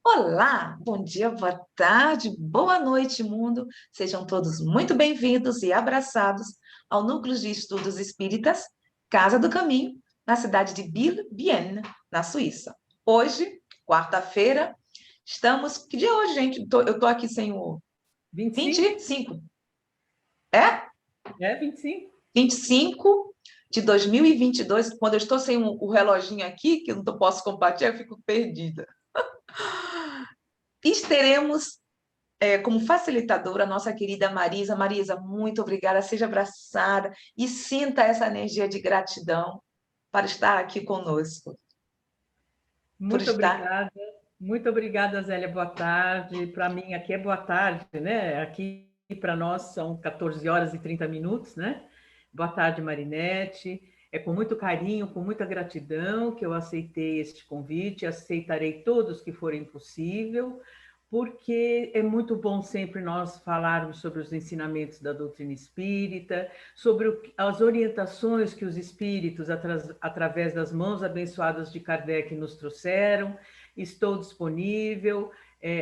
Olá, bom dia, boa tarde, boa noite, mundo. Sejam todos muito bem-vindos e abraçados ao Núcleo de Estudos Espíritas Casa do Caminho, na cidade de Bienne, na Suíça. Hoje, quarta-feira, estamos... Que dia é hoje, gente? Eu estou aqui sem o... 25? 25. É? É, 25. 25 de 2022. Quando eu estou sem o reloginho aqui, que eu não posso compartilhar, eu fico perdida. Teremos como facilitadora a nossa querida Marisa. Marisa, muito obrigada, seja abraçada e sinta essa energia de gratidão para estar aqui conosco. Por Muito estar. obrigada, Zélia. Boa tarde. Para mim, aqui é boa tarde, né? Aqui para nós são 14 horas e 30 minutos, né? Boa tarde, Marinete. É com muito carinho, com muita gratidão que eu aceitei este convite, aceitarei todos que forem possível, porque é muito bom sempre nós falarmos sobre os ensinamentos da doutrina espírita, sobre as orientações que os espíritos, através das mãos abençoadas de Kardec, nos trouxeram. Estou disponível,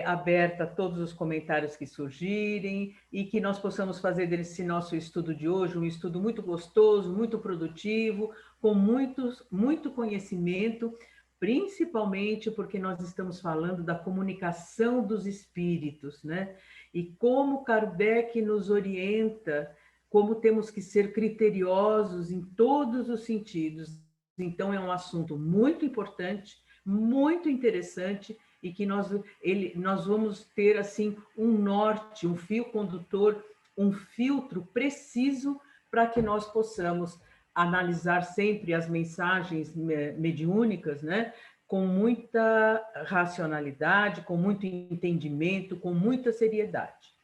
aberta a todos os comentários que surgirem e que nós possamos fazer desse nosso estudo de hoje um estudo muito gostoso, muito produtivo, com muito conhecimento, principalmente porque nós estamos falando da comunicação dos espíritos, né? E como Kardec nos orienta, como temos que ser criteriosos em todos os sentidos. Então, é um assunto muito importante, muito interessante, e que nós vamos ter assim um norte, um fio condutor, um filtro preciso para que nós possamos analisar sempre as mensagens mediúnicas, né? Com muita racionalidade, com muito entendimento, com muita seriedade.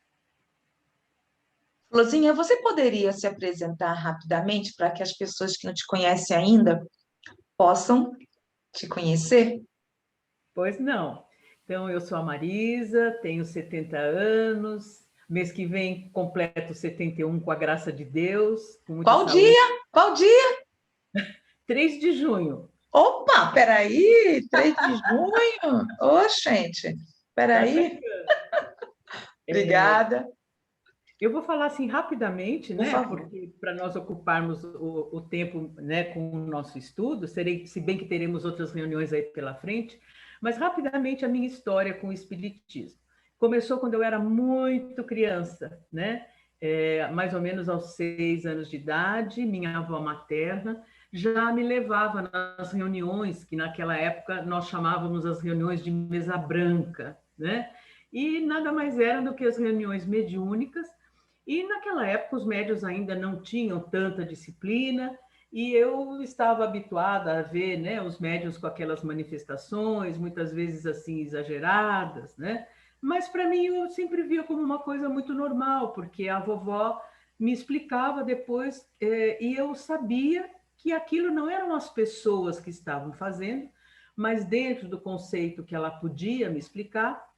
Lozinha, você poderia se apresentar rapidamente para que as pessoas que não te conhecem ainda possam te conhecer? Pois não. Então, eu sou a Marisa, tenho 70 anos, mês que vem completo 71 com a graça de Deus, com muita Qual saúde. dia? Qual dia? 3 de junho. Opa, peraí, 3 de junho? Ô, gente, Tá peraí. chegando. Obrigada, Eu vou falar assim rapidamente, por né? favor. Porque para nós ocuparmos o tempo, né, com o nosso estudo, se bem que teremos outras reuniões aí pela frente, mas rapidamente a minha história com o espiritismo. Começou quando eu era muito criança, né? Mais ou menos aos 6 anos de idade, minha avó materna já me levava nas reuniões que naquela época nós chamávamos as reuniões de mesa branca, né? E nada mais era do que as reuniões mediúnicas. E naquela época os médios ainda não tinham tanta disciplina e eu estava habituada a ver, né, os médios com aquelas manifestações, muitas vezes assim exageradas, né? Mas para mim eu sempre via como uma coisa muito normal, porque a vovó me explicava depois e eu sabia que aquilo não eram as pessoas que estavam fazendo, mas dentro do conceito que ela podia me explicar,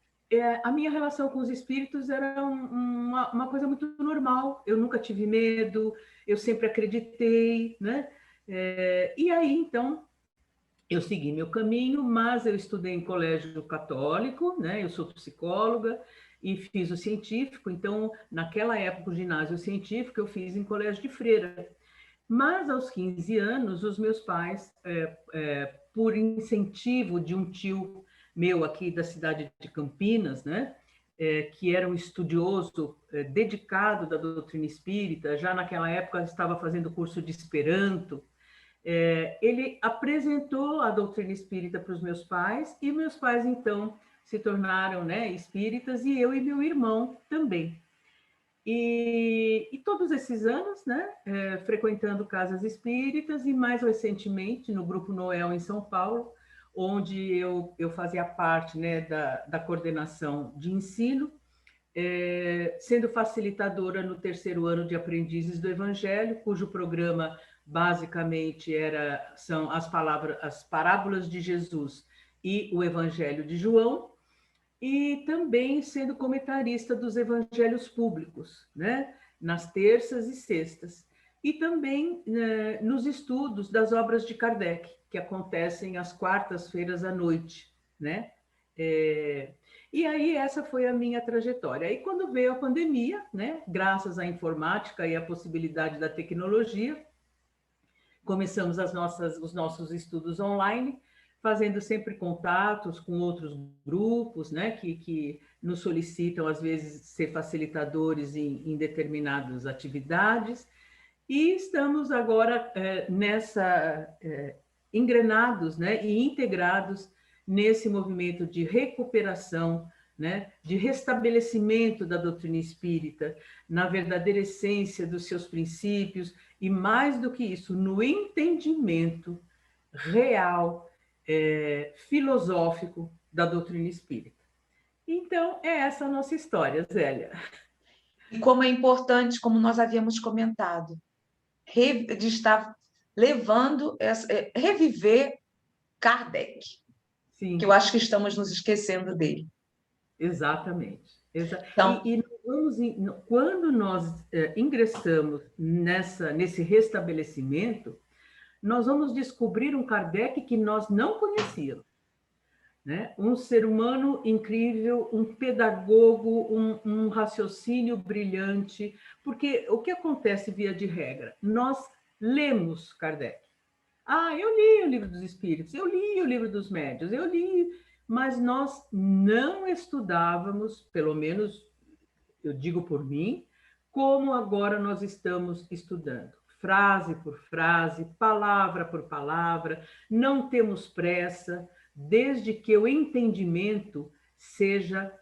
a minha relação com os espíritos era uma coisa muito normal. Eu nunca tive medo, eu sempre acreditei, né? E aí, então, eu segui meu caminho, mas eu estudei em colégio católico, né? Eu sou psicóloga e fiz o científico. Então, naquela época, o ginásio científico eu fiz em colégio de freira. Mas, aos 15 anos, os meus pais, por incentivo de um tio meu aqui da cidade de Campinas, né, que era um estudioso dedicado da doutrina espírita, já naquela época estava fazendo curso de Esperanto, ele apresentou a doutrina espírita para os meus pais, e meus pais, então, se tornaram, né, espíritas, e eu e meu irmão também. E todos esses anos, né, frequentando casas espíritas e mais recentemente no Grupo Noel em São Paulo, onde eu fazia parte, né, da coordenação de ensino, sendo facilitadora no terceiro ano de Aprendizes do Evangelho, cujo programa basicamente são as parábolas de Jesus e o Evangelho de João, e também sendo comentarista dos evangelhos públicos, né? Nas terças e sextas. E também nos estudos das obras de Kardec, que acontecem às quartas-feiras à noite, né? E aí essa foi a minha trajetória. Aí quando veio a pandemia, né, graças à informática e à possibilidade da tecnologia, começamos os nossos estudos online, fazendo sempre contatos com outros grupos, né, que nos solicitam, às vezes, ser facilitadores em determinadas atividades. E estamos agora engrenados, né, e integrados nesse movimento de recuperação, né, de restabelecimento da doutrina espírita, na verdadeira essência dos seus princípios, e mais do que isso, no entendimento real, filosófico da doutrina espírita. Então, é essa a nossa história, Zélia. E como é importante, como nós havíamos comentado, de estar levando, reviver Kardec, que eu Sim. acho que estamos nos esquecendo dele. Exatamente. Então, Quando nós ingressamos nesse restabelecimento, nós vamos descobrir um Kardec que nós não conhecíamos. Né? Um ser humano incrível, um pedagogo, um raciocínio brilhante, porque o que acontece via de regra? Nós lemos Kardec. Ah, eu li o Livro dos Espíritos, eu li o Livro dos Médiuns, eu li, mas nós não estudávamos, pelo menos eu digo por mim, como agora nós estamos estudando. Frase por frase, palavra por palavra, não temos pressa, desde que o entendimento seja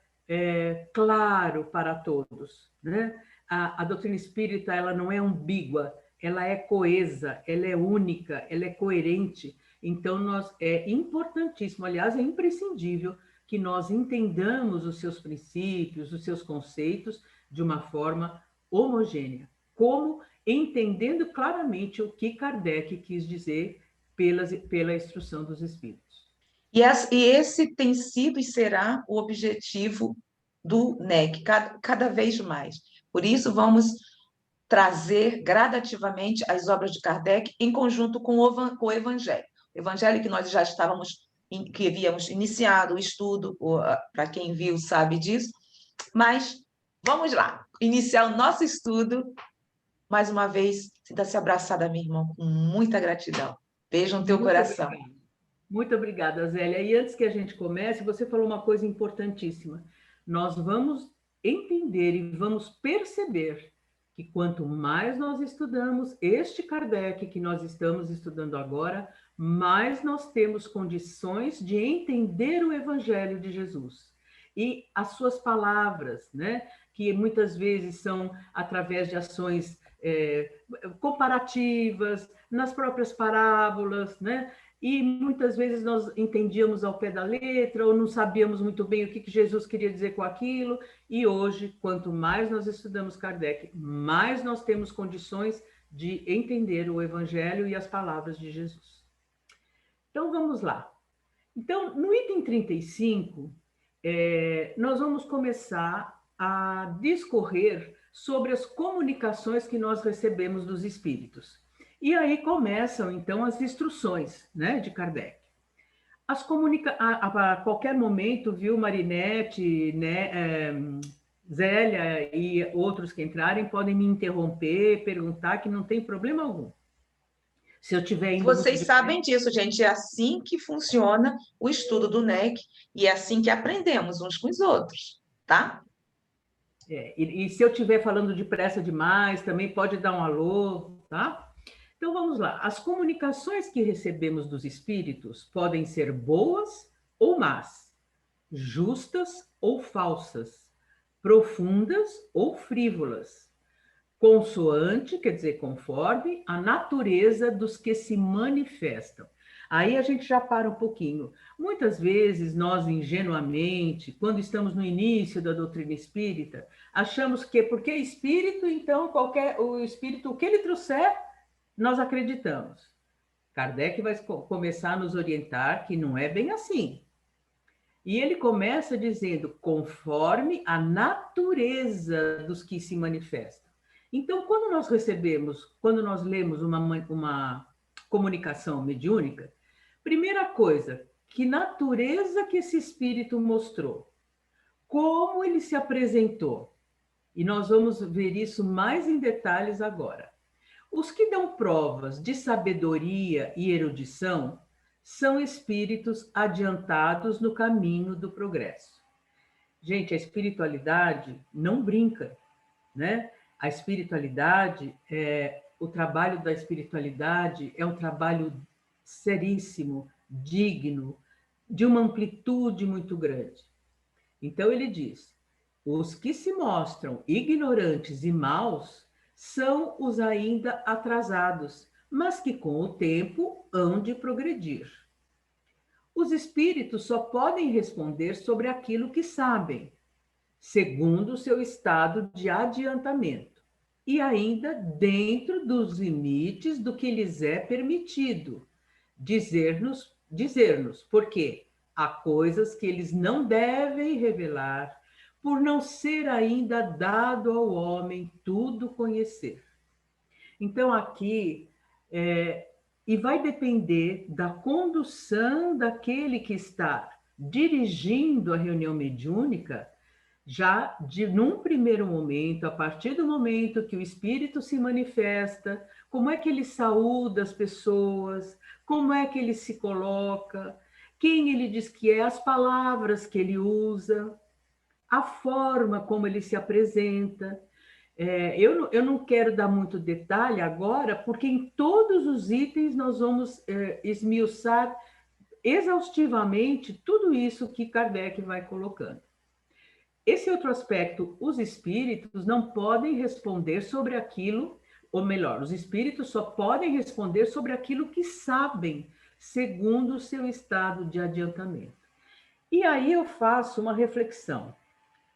claro para todos. Né? A doutrina espírita ela não é ambígua, ela é coesa, ela é única, ela é coerente. Então, é importantíssimo, aliás, é imprescindível que nós entendamos os seus princípios, os seus conceitos de uma forma homogênea. Como? Entendendo claramente o que Kardec quis dizer pela instrução dos Espíritos. E esse tem sido e será o objetivo do NEC, cada vez mais. Por isso, vamos trazer gradativamente as obras de Kardec em conjunto com o Evangelho. O Evangelho que nós já que havíamos iniciado o estudo, para quem viu sabe disso, mas vamos lá, iniciar o nosso estudo. Mais uma vez, sinta-se abraçada, minha irmã, com muita gratidão. Beijo no teu coração. Obrigada. Muito obrigada, Zélia. E antes que a gente comece, você falou uma coisa importantíssima. Nós vamos entender e vamos perceber que quanto mais nós estudamos este Kardec que nós estamos estudando agora, mais nós temos condições de entender o Evangelho de Jesus. E as suas palavras, né, que muitas vezes são através de ações comparativas, nas próprias parábolas, né? E muitas vezes nós entendíamos ao pé da letra ou não sabíamos muito bem o que Jesus queria dizer com aquilo. E hoje, quanto mais nós estudamos Kardec, mais nós temos condições de entender o Evangelho e as palavras de Jesus. Então, vamos lá. Então, no item 35, nós vamos começar a discorrer sobre as comunicações que nós recebemos dos espíritos. E aí começam, então, as instruções, né, de Kardec. A qualquer momento, viu, Marinete, né, Zélia e outros que entrarem podem me interromper, perguntar, que não tem problema algum. Se eu tiver indo Vocês sabem disso, gente, é assim que funciona o estudo do NEC e é assim que aprendemos uns com os outros, tá? E se eu estiver falando depressa demais, também pode dar um alô, tá? Então vamos lá. As comunicações que recebemos dos espíritos podem ser boas ou más, justas ou falsas, profundas ou frívolas, consoante, quer dizer, conforme a natureza dos que se manifestam. Aí a gente já para um pouquinho. Muitas vezes nós, ingenuamente, quando estamos no início da doutrina espírita, achamos que porque é espírito, então o espírito, o que ele trouxer, nós acreditamos. Kardec vai começar a nos orientar que não é bem assim. E ele começa dizendo, conforme a natureza dos que se manifestam. Então, quando nós lemos uma comunicação mediúnica, primeira coisa que natureza que esse espírito mostrou, como ele se apresentou. E nós vamos ver isso mais em detalhes agora. Os que dão provas de sabedoria e erudição são espíritos adiantados no caminho do progresso. Gente, a espiritualidade não brinca, né? A espiritualidade, o trabalho da espiritualidade é um trabalho seríssimo, digno, de uma amplitude muito grande. Então ele diz: os que se mostram ignorantes e maus são os ainda atrasados, mas que com o tempo hão de progredir. Os espíritos só podem responder sobre aquilo que sabem, segundo o seu estado de adiantamento, e ainda dentro dos limites do que lhes é permitido dizer-nos, porque há coisas que eles não devem revelar, por não ser ainda dado ao homem tudo conhecer. Então, aqui, e vai depender da condução daquele que está dirigindo a reunião mediúnica, já num primeiro momento, a partir do momento que o espírito se manifesta, como é que ele saúda as pessoas, como é que ele se coloca, quem ele diz que é, as palavras que ele usa, a forma como ele se apresenta. Eu não quero dar muito detalhe agora, porque em todos os itens nós vamos esmiuçar exaustivamente tudo isso que Kardec vai colocando. Esse outro aspecto, os espíritos não podem responder sobre aquilo, ou melhor, os espíritos só podem responder sobre aquilo que sabem, segundo o seu estado de adiantamento. E aí eu faço uma reflexão.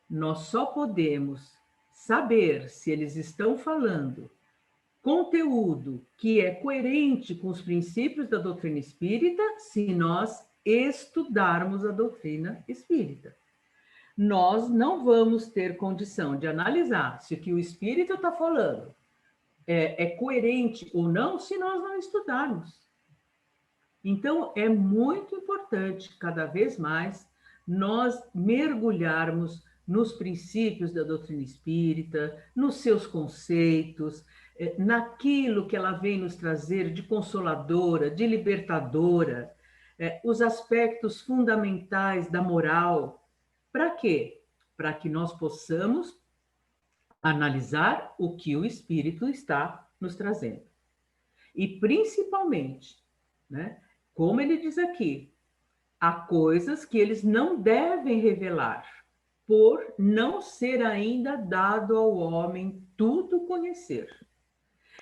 Nós só podemos saber se eles estão falando conteúdo que é coerente com os princípios da doutrina espírita se nós estudarmos a doutrina espírita. Nós não vamos ter condição de analisar se o que o espírito está falando é coerente ou não se nós não estudarmos. Então, é muito importante, cada vez mais, nós mergulharmos nos princípios da doutrina espírita, nos seus conceitos, naquilo que ela vem nos trazer de consoladora, de libertadora, os aspectos fundamentais da moral. Para quê? Para que nós possamos analisar o que o espírito está nos trazendo. E principalmente, né, como ele diz aqui, há coisas que eles não devem revelar, por não ser ainda dado ao homem tudo conhecer.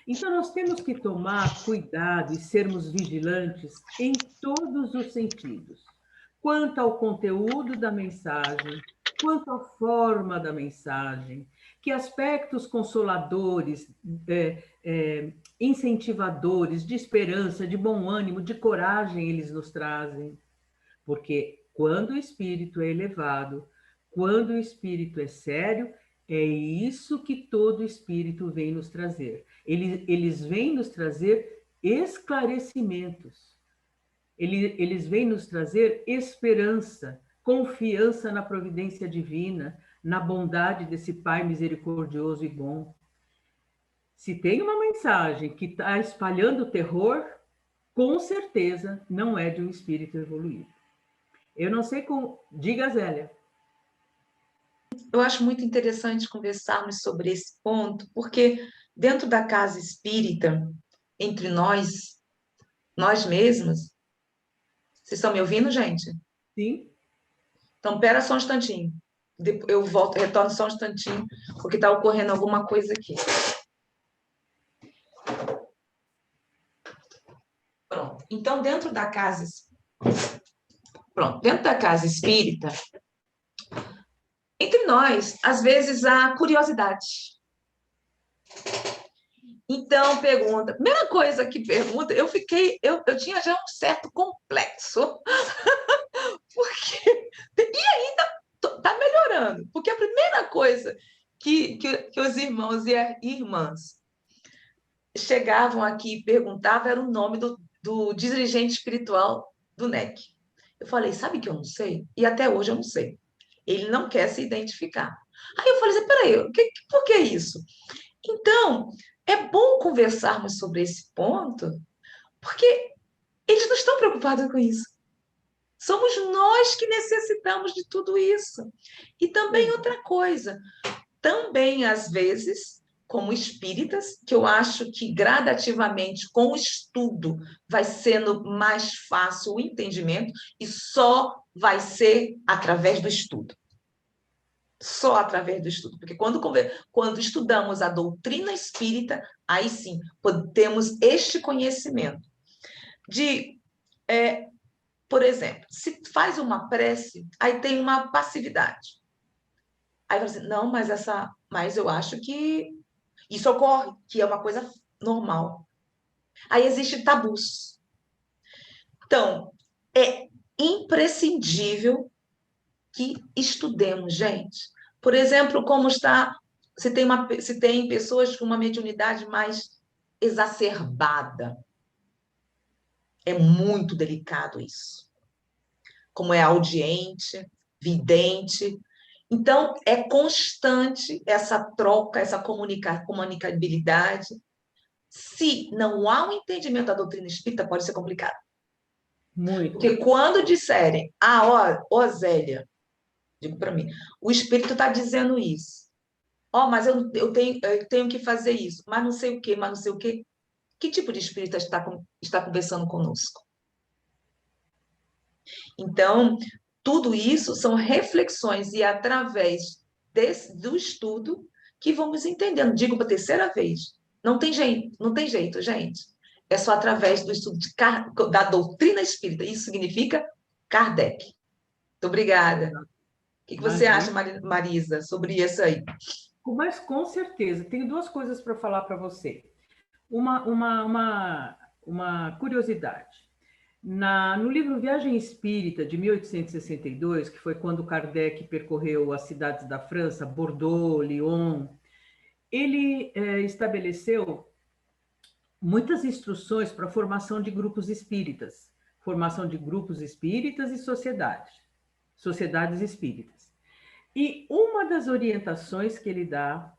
Então, nós temos que tomar cuidado e sermos vigilantes em todos os sentidos, quanto ao conteúdo da mensagem, quanto à forma da mensagem, que aspectos consoladores, incentivadores, de esperança, de bom ânimo, de coragem eles nos trazem. Porque quando o espírito é elevado, quando o espírito é sério, é isso que todo espírito vem nos trazer. Eles vêm nos trazer esclarecimentos. Eles vêm nos trazer esperança, confiança na providência divina, na bondade desse Pai misericordioso e bom. Se tem uma mensagem que está espalhando terror, com certeza não é de um espírito evoluído. Eu não sei como... Diga, Zélia. Eu acho muito interessante conversarmos sobre esse ponto, porque dentro da casa espírita, entre nós mesmos, vocês estão me ouvindo, gente? Sim. Então, pera só um instantinho. Eu volto, retorno só um instantinho, porque está ocorrendo alguma coisa aqui. Pronto. Então, dentro da casa espírita, entre nós, às vezes há curiosidade. Então, pergunta. Primeira coisa que pergunta, eu tinha já um certo complexo. Porque, e ainda está melhorando. Porque a primeira coisa que os irmãos e as irmãs chegavam aqui e perguntavam era o nome do dirigente espiritual do NEC. Eu falei, sabe que eu não sei? E até hoje eu não sei. Ele não quer se identificar. Aí eu falei assim, peraí, por que isso? Então, é bom conversarmos sobre esse ponto, porque eles não estão preocupados com isso. Somos nós que necessitamos de tudo isso. E também outra coisa, também às vezes, como espíritas, que eu acho que gradativamente, com o estudo, vai sendo mais fácil o entendimento e só vai ser através do estudo. Só através do estudo, porque quando estudamos a doutrina espírita, aí sim, temos este conhecimento de, por exemplo, se faz uma prece, aí tem uma passividade. Aí você assim, não, mas eu acho que isso ocorre, que é uma coisa normal. Aí existem tabus. Então, é imprescindível que estudemos, gente. Por exemplo, como está, se tem pessoas com uma mediunidade mais exacerbada. É muito delicado isso. Como é audiente, vidente. Então, é constante essa troca, essa comunicabilidade. Se não há um entendimento da doutrina espírita, pode ser complicado. Muito. Porque quando disserem, ó Zélia, digo para mim, o espírito está dizendo isso. Mas eu tenho que fazer isso, mas não sei o quê, mas não sei o quê. Que tipo de espírito está conversando conosco? Então, tudo isso são reflexões e através do estudo que vamos entendendo. Digo para a terceira vez, não tem jeito, gente. É só através do estudo da doutrina espírita. Isso significa Kardec. Muito obrigada. O que você acha, Imagina. Marisa, sobre isso aí? Mas com certeza, tenho duas coisas para falar para você. Uma curiosidade. No livro Viagem Espírita, de 1862, que foi quando Kardec percorreu as cidades da França, Bordeaux, Lyon, ele estabeleceu muitas instruções para a formação de grupos espíritas, formação de grupos espíritas e sociedades espíritas. E uma das orientações que ele dá,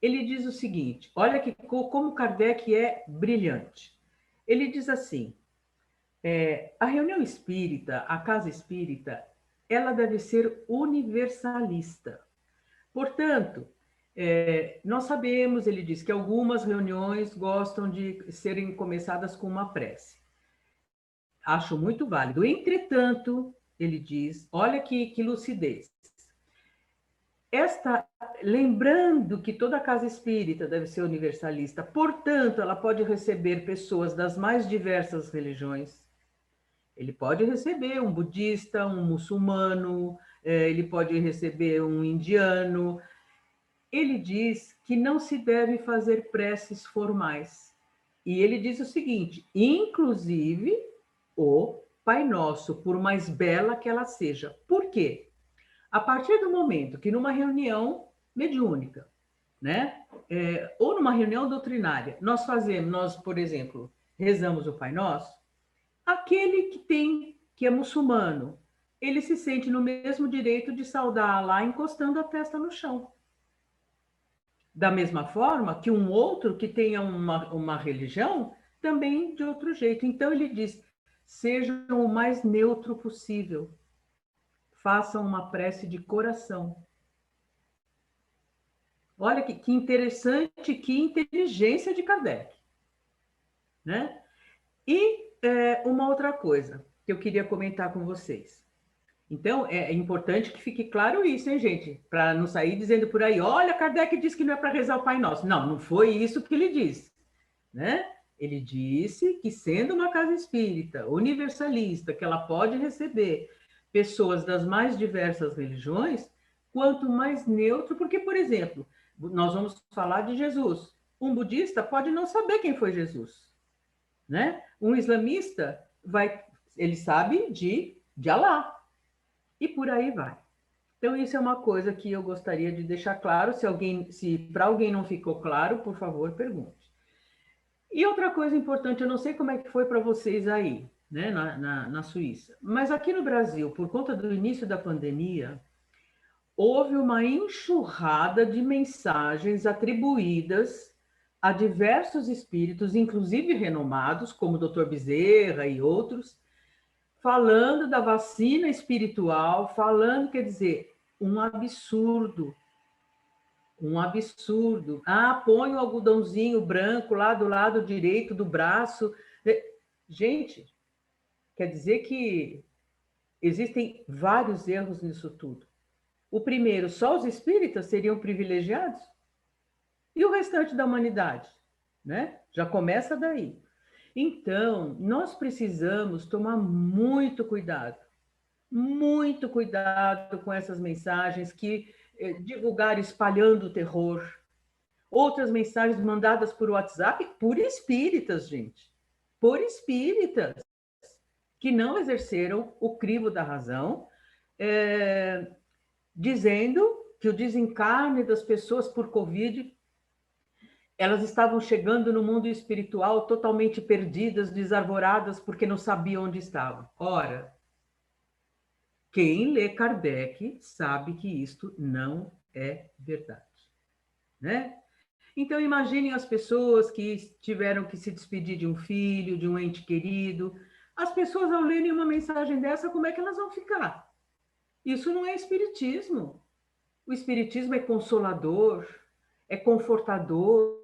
ele diz o seguinte, olha como Kardec é brilhante. Ele diz assim, a reunião espírita, a casa espírita, ela deve ser universalista. Portanto, nós sabemos, ele diz, que algumas reuniões gostam de serem começadas com uma prece. Acho muito válido. Entretanto, ele diz, olha que lucidez. Lembrando que toda casa espírita deve ser universalista, portanto, ela pode receber pessoas das mais diversas religiões. Ele pode receber um budista, um muçulmano, ele pode receber um indiano. Ele diz que não se deve fazer preces formais. E ele diz o seguinte, inclusive o Pai Nosso, por mais bela que ela seja. Por quê? A partir do momento que numa reunião mediúnica, né, ou numa reunião doutrinária, nós, por exemplo, rezamos o Pai Nosso, aquele que é muçulmano, ele se sente no mesmo direito de saudar Allah encostando a testa no chão. Da mesma forma que um outro que tenha uma religião, também de outro jeito. Então ele diz, sejam o mais neutro possível. Façam uma prece de coração. Olha que interessante, que inteligência de Kardec. Né? E uma outra coisa que eu queria comentar com vocês. Então, é importante que fique claro isso, hein, gente? Para não sair dizendo por aí, olha, Kardec disse que não é para rezar o Pai Nosso. Não, não foi isso que ele disse. Né? Ele disse que, sendo uma casa espírita universalista, que ela pode receber pessoas das mais diversas religiões, quanto mais neutro, porque, por exemplo, nós vamos falar de Jesus. Um budista pode não saber quem foi Jesus. Né? Um islamista ele sabe de Alá. E por aí vai. Então, isso é uma coisa que eu gostaria de deixar claro. Se para alguém não ficou claro, por favor, pergunte. E outra coisa importante, eu não sei como é que foi para vocês aí, né, na Suíça. Mas aqui no Brasil, por conta do início da pandemia, houve uma enxurrada de mensagens atribuídas a diversos espíritos, inclusive renomados, como o Dr. Bezerra e outros, falando da vacina espiritual, falando, quer dizer, um absurdo. Um absurdo. Ah, põe o algodãozinho branco lá do lado direito do braço. Gente, quer dizer que existem vários erros nisso tudo. O primeiro, só os espíritas seriam privilegiados? E o restante da humanidade? Né? Já começa daí. Então, nós precisamos tomar muito cuidado com essas mensagens que divulgar espalhando o terror. Outras mensagens mandadas por WhatsApp por espíritas, gente. Por espíritas que não exerceram o crivo da razão, dizendo que o desencarne das pessoas por Covid, elas estavam chegando no mundo espiritual totalmente perdidas, desarvoradas, porque não sabiam onde estavam. Ora, quem lê Kardec sabe que isto não é verdade, né? Então, imaginem as pessoas que tiveram que se despedir de um filho, de um ente querido. As pessoas, ao lerem uma mensagem dessa, como é que elas vão ficar? Isso não é espiritismo. O espiritismo é consolador, é confortador,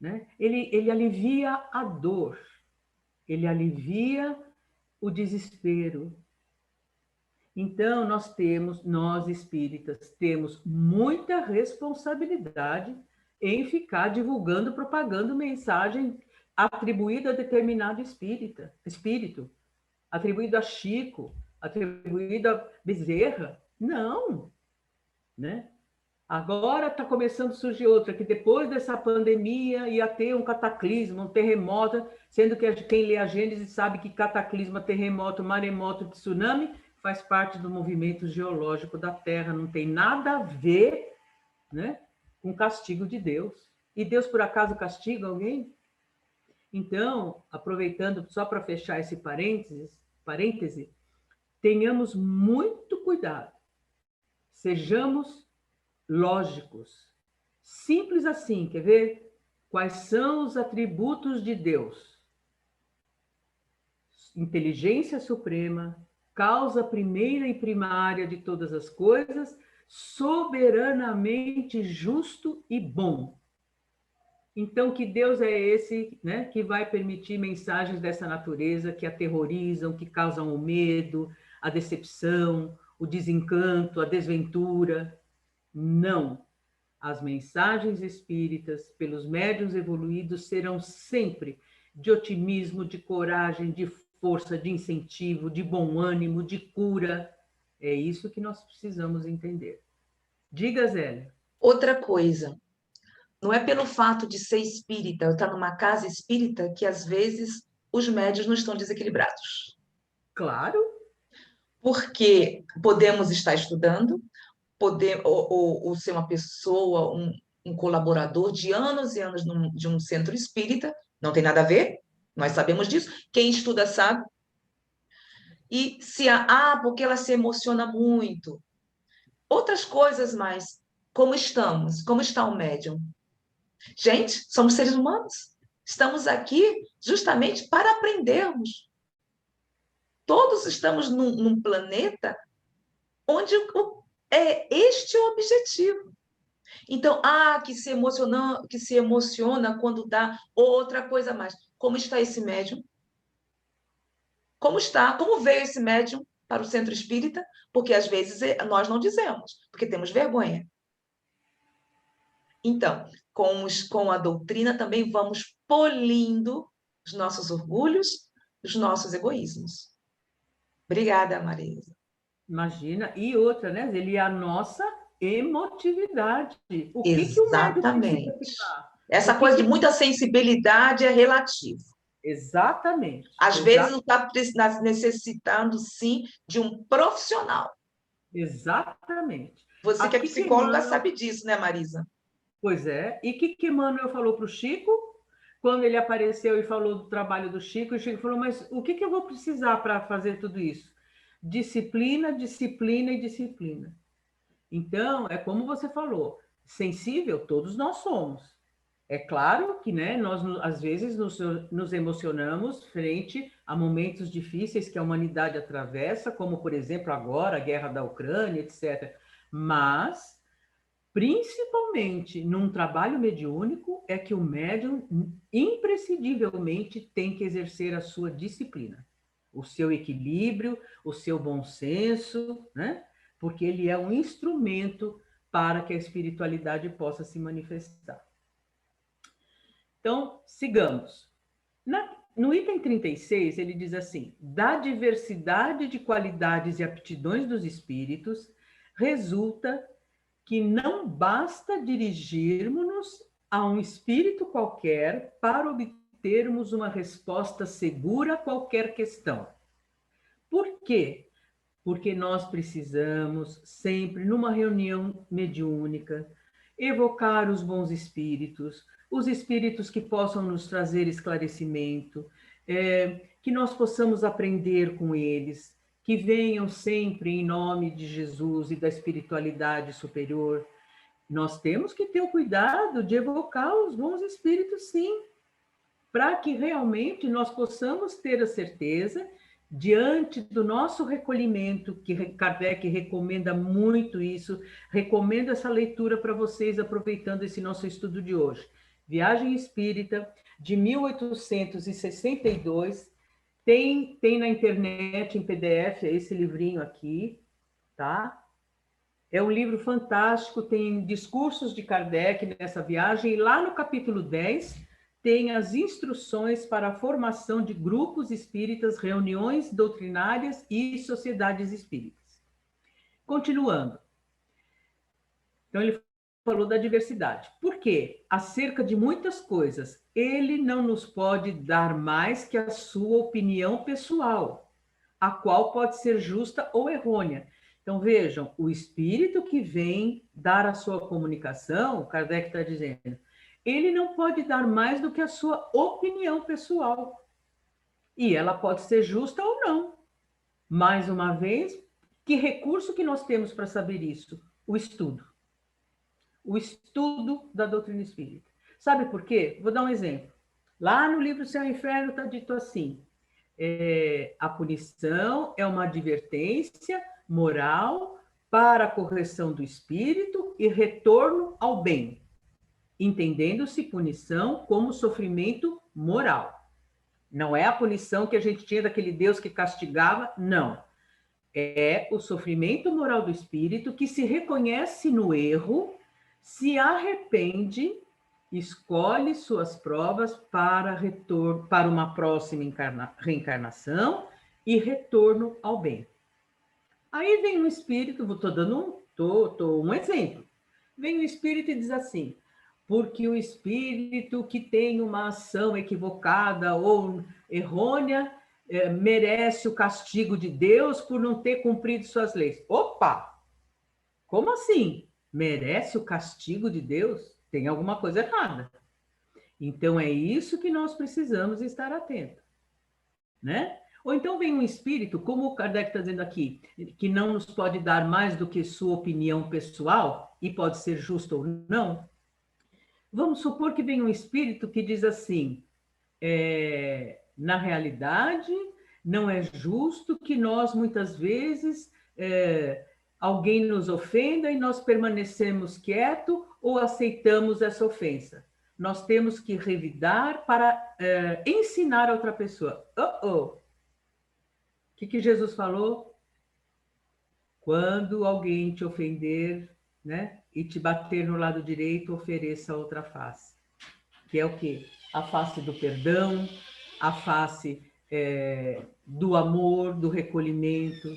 né? Ele alivia a dor, ele alivia o desespero. Então, nós espíritas, temos muita responsabilidade em ficar divulgando, propagando mensagem atribuída a determinado espírito, atribuído a Chico, atribuído a Bezerra. Não, né? Agora está começando a surgir outra, que depois dessa pandemia ia ter um cataclismo, um terremoto, sendo que quem lê a Gênesis sabe que cataclismo, terremoto, maremoto, tsunami faz parte do movimento geológico da Terra, não tem nada a ver, né, com o castigo de Deus. E Deus, por acaso, castiga alguém? Então, aproveitando só para fechar esse parêntese, tenhamos muito cuidado, sejamos lógicos. Simples assim, quer ver? Quais são os atributos de Deus? Inteligência suprema, causa primeira e primária de todas as coisas, soberanamente justo e bom. Então, que Deus é esse, né, que vai permitir mensagens dessa natureza que aterrorizam, que causam o medo, a decepção, o desencanto, a desventura? Não. As mensagens espíritas pelos médiuns evoluídos serão sempre de otimismo, de coragem, de força, de incentivo, de bom ânimo, de cura. É isso que nós precisamos entender. Diga, Zélia. Outra coisa, não é pelo fato de ser espírita, ou estar numa casa espírita, que às vezes os médios não estão desequilibrados. Claro. Porque podemos estar estudando, ou ser uma pessoa, um colaborador de anos e anos de um centro espírita, não tem nada a ver, nós sabemos disso, quem estuda sabe. E porque ela se emociona muito. Outras coisas mais, como estamos? Como está o médium? Gente, somos seres humanos. Estamos aqui justamente para aprendermos. Todos estamos num planeta onde é este o objetivo. Então, que se emociona quando dá outra coisa mais. Como está esse médium? Como está? Como veio esse médium para o centro espírita? Porque às vezes nós não dizemos, porque temos vergonha. Então, com a doutrina também vamos polindo os nossos orgulhos, os nossos egoísmos. Obrigada, Marisa. Imagina. E outra, né? Ele é a nossa emotividade. O que o médium precisa Exatamente. ficar? Essa coisa de muita sensibilidade é relativa. Exatamente. Às vezes não está necessitando, sim, de um profissional. Exatamente. Você que é Aqui psicóloga Emmanuel, sabe disso, né, Marisa? pois é. E o que Emmanuel falou para o Chico? quando ele apareceu e falou do trabalho do Chico, o Chico falou, mas o que eu vou precisar para fazer tudo isso? Disciplina, disciplina e disciplina. Então, é como você falou, sensível todos nós somos. É claro que, né, nós às vezes nos emocionamos frente a momentos difíceis que a humanidade atravessa, como, por exemplo, agora a guerra da Ucrânia, etc. Mas, principalmente num trabalho mediúnico, é que o médium imprescindivelmente tem que exercer a sua disciplina, o seu equilíbrio, o seu bom senso, né? Porque ele é um instrumento para que a espiritualidade possa se manifestar. Então, sigamos. No item 36, ele diz assim: da diversidade de qualidades e aptidões dos espíritos, resulta que não basta dirigirmos-nos a um espírito qualquer para obtermos uma resposta segura a qualquer questão. Por quê? Porque nós precisamos sempre, numa reunião mediúnica, evocar os bons espíritos, os espíritos que possam nos trazer esclarecimento, que nós possamos aprender com eles, que venham sempre em nome de Jesus e da espiritualidade superior. Nós temos que ter o cuidado de evocar os bons espíritos, sim, para que realmente nós possamos ter a certeza, diante do nosso recolhimento, que Kardec recomenda muito isso, recomendo essa leitura para vocês, aproveitando esse nosso estudo de hoje. Viagem Espírita, de 1862, tem na internet, em PDF, esse livrinho aqui, tá? É um livro fantástico, tem discursos de Kardec nessa viagem, e lá no capítulo 10 tem as instruções para a formação de grupos espíritas, reuniões doutrinárias e sociedades espíritas. Continuando. Então, ele falou da diversidade. Por quê? Acerca de muitas coisas, ele não nos pode dar mais que a sua opinião pessoal, a qual pode ser justa ou errônea. Então, vejam, o espírito que vem dar a sua comunicação, Kardec está dizendo, ele não pode dar mais do que a sua opinião pessoal. E ela pode ser justa ou não. Mais uma vez, que recurso que nós temos para saber isso? O estudo. O estudo da doutrina espírita. Sabe por quê? Vou dar um exemplo. Lá no livro Céu e Inferno está dito assim, a punição é uma advertência moral para a correção do espírito e retorno ao bem, entendendo-se punição como sofrimento moral. Não é a punição que a gente tinha daquele Deus que castigava, não. É o sofrimento moral do espírito que se reconhece no erro, se arrepende, escolhe suas provas para retorno, para uma próxima reencarnação e retorno ao bem. Aí vem um espírito, estou dando um exemplo. Vem um espírito e diz assim: porque o espírito que tem uma ação equivocada ou errônea merece o castigo de Deus por não ter cumprido suas leis. Opa! Como assim? Merece o castigo de Deus? Tem alguma coisa errada. Então é isso que nós precisamos estar atentos, né? Ou então vem um espírito, como o Kardec está dizendo aqui, que não nos pode dar mais do que sua opinião pessoal, e pode ser justo ou não. Vamos supor que vem um espírito que diz assim, na realidade, não é justo que nós, muitas vezes, alguém nos ofenda e nós permanecemos quietos ou aceitamos essa ofensa. Nós temos que revidar para ensinar a outra pessoa. O que Jesus falou? Quando alguém te ofender, né, e te bater no lado direito, ofereça a outra face. Que é o quê? A face do perdão, a face do amor, do recolhimento.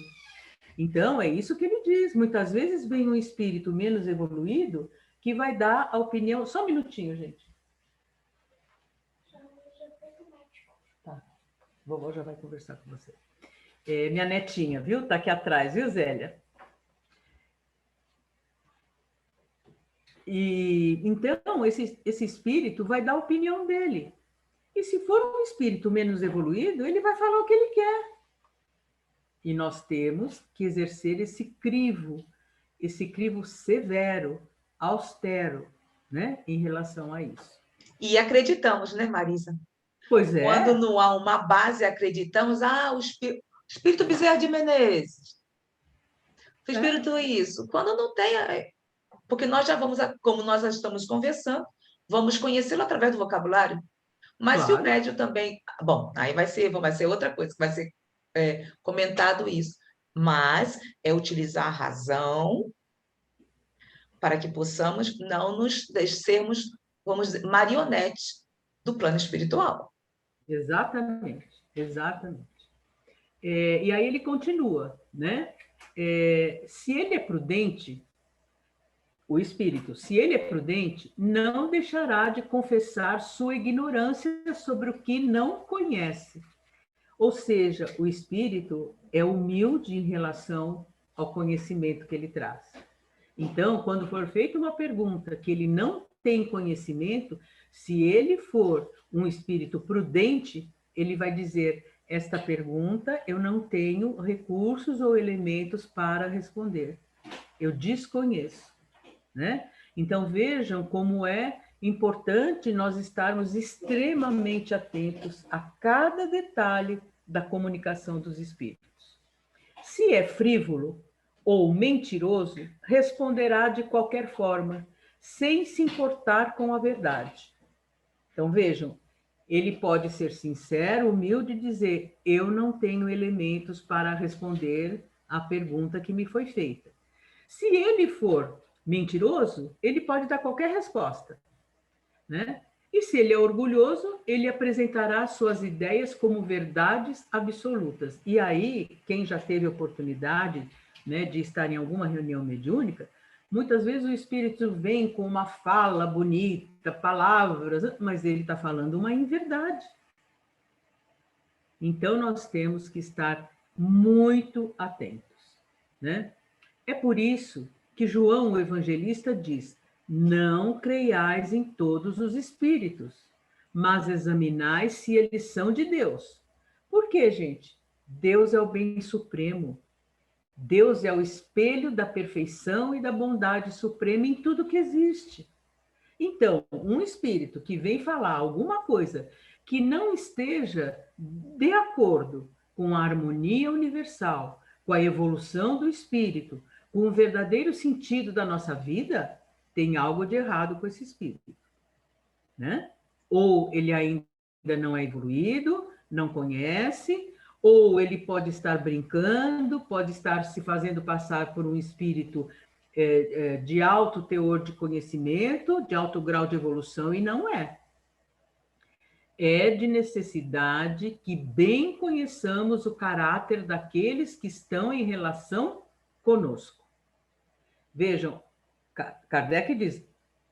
Então, é isso que ele diz. Muitas vezes vem um espírito menos evoluído que vai dar a opinião... Só um minutinho, gente. Tá. Vovó já vai conversar com você. Minha netinha, viu? Tá aqui atrás, viu, Zélia? E então, esse espírito vai dar a opinião dele. E se for um espírito menos evoluído, ele vai falar o que ele quer. E nós temos que exercer esse crivo severo, austero, né, em relação a isso. E acreditamos, né, Marisa? Pois Quando é, não há uma base, acreditamos, o espírito Bezerra de Menezes, o espírito isso. Quando não tem, porque nós já vamos, como nós já estamos conversando, vamos conhecê-lo através do vocabulário. Mas se o claro. médium também. Bom, aí vai ser outra coisa, que vai ser comentado isso. Mas é utilizar a razão para que possamos não nos sermos, vamos dizer, marionetes do plano espiritual. Exatamente, exatamente. E aí ele continua, né? Se ele é prudente, o espírito, se ele é prudente, não deixará de confessar sua ignorância sobre o que não conhece. Ou seja, o espírito é humilde em relação ao conhecimento que ele traz. Então, quando for feita uma pergunta que ele não tem conhecimento, se ele for um espírito prudente, ele vai dizer: esta pergunta eu não tenho recursos ou elementos para responder. Eu desconheço, né? Então vejam como é importante nós estarmos extremamente atentos a cada detalhe da comunicação dos espíritos. Se é frívolo ou mentiroso, responderá de qualquer forma, sem se importar com a verdade. Então vejam, ele pode ser sincero, humilde e dizer: eu não tenho elementos para responder à pergunta que me foi feita. Se ele for mentiroso, ele pode dar qualquer resposta, né? E se ele é orgulhoso, ele apresentará suas ideias como verdades absolutas. E aí, quem já teve oportunidade, né, de estar em alguma reunião mediúnica, muitas vezes o espírito vem com uma fala bonita, palavras, mas ele está falando uma inverdade. Então, nós temos que estar muito atentos, né? É por isso que João, o evangelista, diz: não creiais em todos os espíritos, mas examinai se eles são de Deus. Por quê, gente? Deus é o bem supremo. Deus é o espelho da perfeição e da bondade suprema em tudo que existe. Então, um espírito que vem falar alguma coisa que não esteja de acordo com a harmonia universal, com a evolução do espírito, com o verdadeiro sentido da nossa vida, tem algo de errado com esse espírito, né? Ou ele ainda não é evoluído, não conhece, ou ele pode estar brincando, pode estar se fazendo passar por um espírito de alto teor de conhecimento, de alto grau de evolução, e não é. É de necessidade que bem conheçamos o caráter daqueles que estão em relação conosco. Vejam, Kardec diz: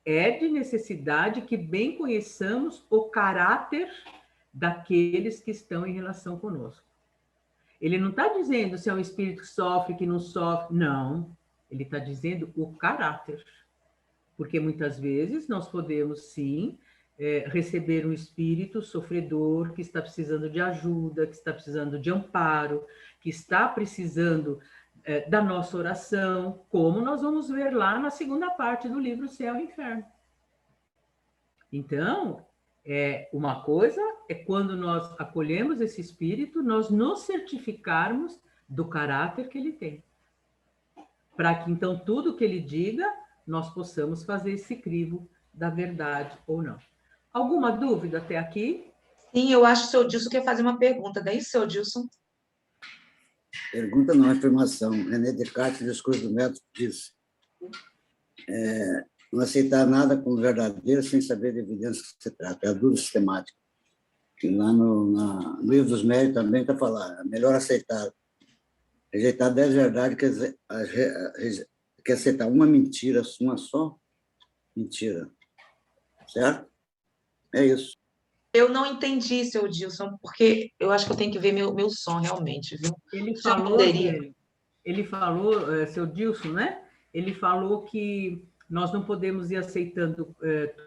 é de necessidade que bem conheçamos o caráter daqueles que estão em relação conosco. Ele não está dizendo se é um espírito que sofre, que não sofre, não. Ele está dizendo o caráter. Porque muitas vezes nós podemos, sim, receber um espírito sofredor que está precisando de ajuda, que está precisando de amparo, que está precisando da nossa oração, como nós vamos ver lá na segunda parte do livro Céu e Inferno. Então, uma coisa é quando nós acolhemos esse espírito, nós nos certificarmos do caráter que ele tem. Para que, então, tudo que ele diga, nós possamos fazer esse crivo da verdade ou não. Alguma dúvida até aqui? Sim, eu acho que o seu Dilson quer fazer uma pergunta. Daí, seu Dilson? Pergunta não, afirmação. René Descartes, discurso do método, diz: não aceitar nada como verdadeiro sem saber da evidência que se trata. É a dúvida sistemática. Que lá no livro dos médios também está falando: é melhor aceitar, rejeitar 10 verdades que aceitar uma mentira, uma só mentira. Certo? É isso. Eu não entendi, seu Dilson, porque eu acho que eu tenho que ver meu som realmente, viu? Ele O senhor falou, poderia? seu Dilson, né? Ele falou que nós não podemos ir aceitando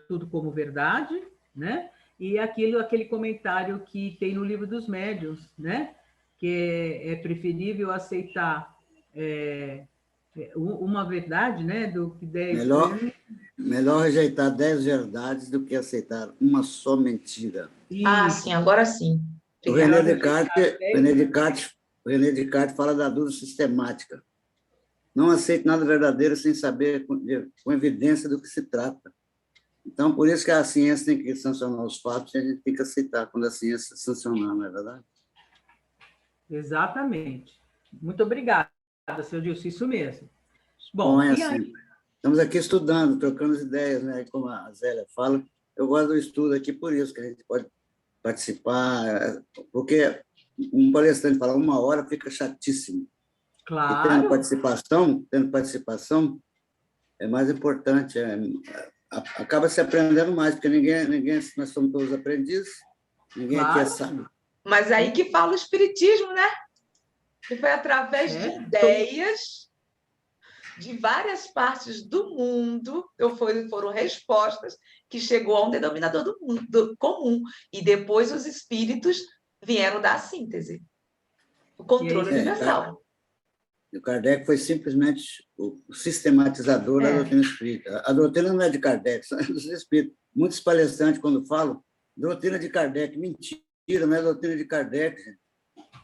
tudo como verdade, né? E aquele comentário que tem no Livro dos Médiuns, né? Que é preferível aceitar uma verdade, né? Do que 10 Melhor, anos. melhor rejeitar 10 verdades do que aceitar uma só mentira. Ah, Isso. sim, agora sim. O Obrigada. René Descartes fala da dúvida sistemática. Não aceito nada verdadeiro sem saber com evidência do que se trata. Então, por isso que a ciência tem que sancionar os fatos e a gente tem que aceitar quando a ciência sancionar, não é verdade? Exatamente. Muito obrigada, seu Gilson, isso mesmo. Bom, é e aí? assim. Estamos aqui estudando, trocando as ideias, né? Como a Zélia fala, eu gosto do estudo aqui por isso, que a gente pode participar, porque um palestrante falar 1 hora fica chatíssimo. E Claro. tendo participação, é mais importante, acaba se aprendendo mais, porque nós somos todos aprendizes, ninguém aqui é sábio. Mas aí que fala o Espiritismo, né? Que foi através de ideias de várias partes do mundo, foram respostas que chegou a um denominador comum. E depois os espíritos vieram dar a síntese, o controle universal. O Kardec foi simplesmente o sistematizador da doutrina espírita. A doutrina não é de Kardec, são dos espíritos. Muitos palestrantes, quando falam, doutrina de Kardec, mentira, não é doutrina de Kardec. Gente.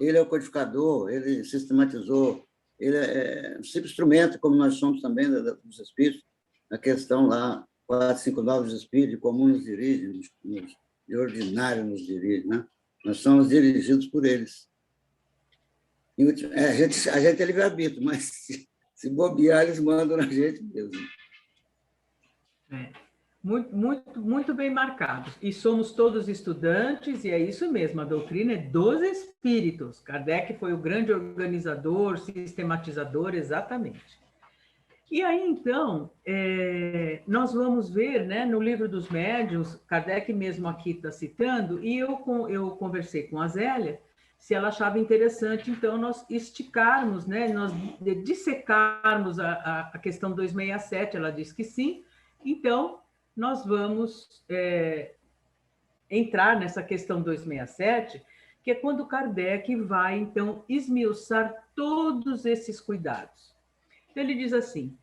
Ele é o codificador, ele sistematizou, ele é um simples instrumento, como nós somos também dos espíritos, na questão lá, 459 dos espíritos, de comum nos dirige, de ordinário nos dirige, né? Nós somos dirigidos por eles. A gente é livre-arbítrio, mas se bobear, eles mandam na gente mesmo. Muito bem marcados. E somos todos estudantes, e é isso mesmo, a doutrina é dos espíritos. Kardec foi o grande organizador, sistematizador, exatamente. E aí, então, nós vamos ver, né, no Livro dos Médiuns, Kardec mesmo aqui está citando, e eu conversei com a Zélia, se ela achava interessante, então, nós esticarmos, né, nós dissecarmos a questão 267, ela disse que sim, então, nós vamos entrar nessa questão 267, que é quando Kardec vai, então, esmiuçar todos esses cuidados. Então, ele diz assim,